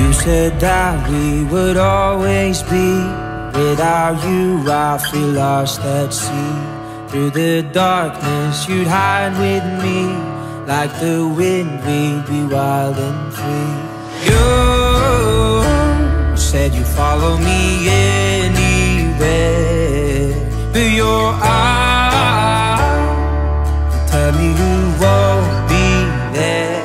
You said that we would always be. Without you I feel lost at sea. Through the darkness you'd hide with me. Like the wind we'd be wild and free. You said you'd follow me anywhere, but your eyes tell me you won't be there.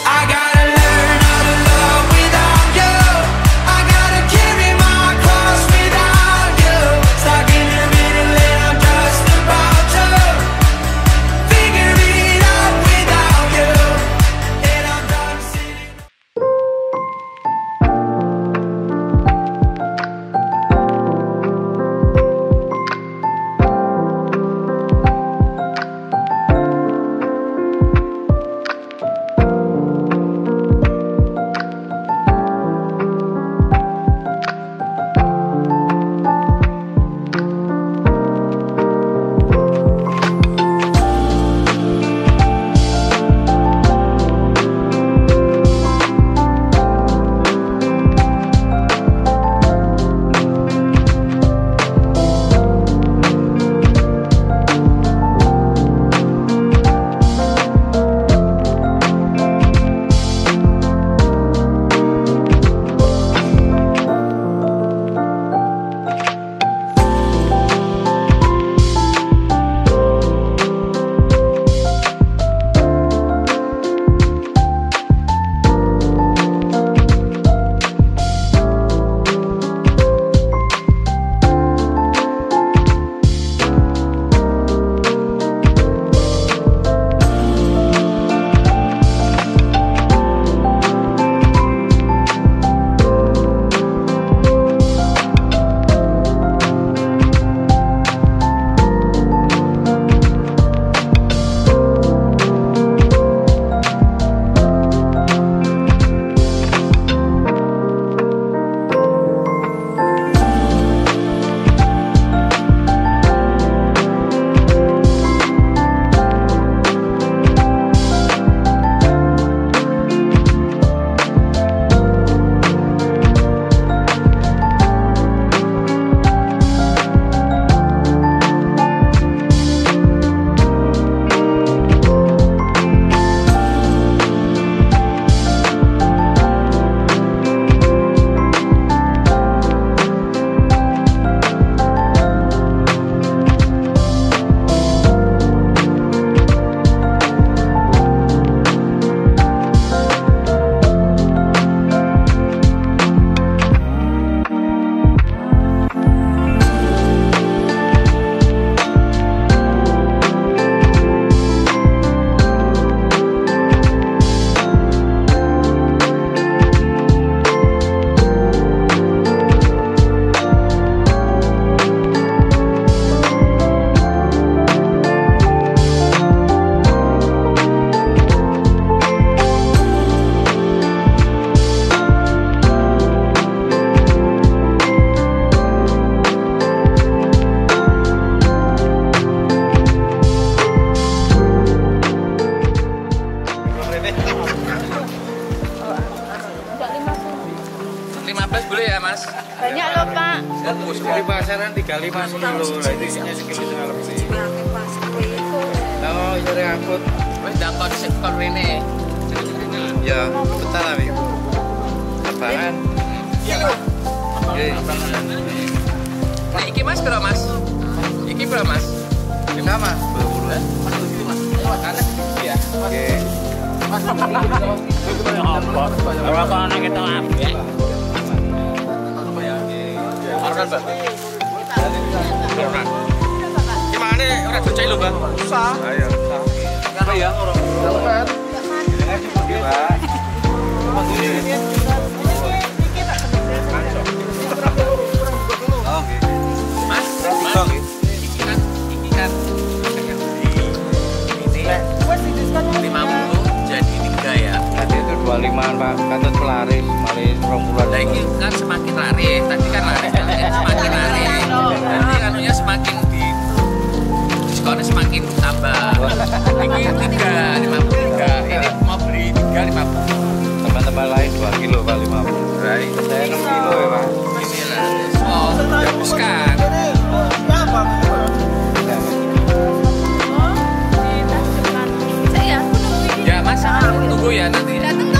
I gotta learn how to love without you. I gotta carry my cross without you. Stuck in the middle and I'm just about to figure it out without you. And I'm done sitting. Banyak loh Pak. Di pasaran 35 kilo, lah itu isinya sekilo setengah lebih. Oh, itu angkut. Wes dapat sekor ini. Ya, betul lah, Ibu. Apaan? Iya. Nah, iki Mas berapa Mas? Iki berapa Mas? Kenapa Mas? 20. Mas itu Mas. Anak ya. Oke. Mas ini apa? Berapa anak kita apa ya? Arunan, Mbak. Arunan. Gimana ora bocah lho, Mbak? Susah. Ayo. Apa ya? Dapat. Oke, Pak. Oke. Mas, iki kan ini 50 jadi 3 ya. Tadi itu 25 Pak, katut pelaris, malih 20. Nah ini kan semakin laris, tadi kan laris, semakin laris. Jadi anunya semakin diskonnya semakin tambah. Ini 3, 53. Ini mau beli 3, 50. Teman-teman tambah lain 2 kilo Pak 50. Right. Saya 6 kilo ya Pak. Inilah. Oh, habiskan. Ya Mas, tunggu ya nanti.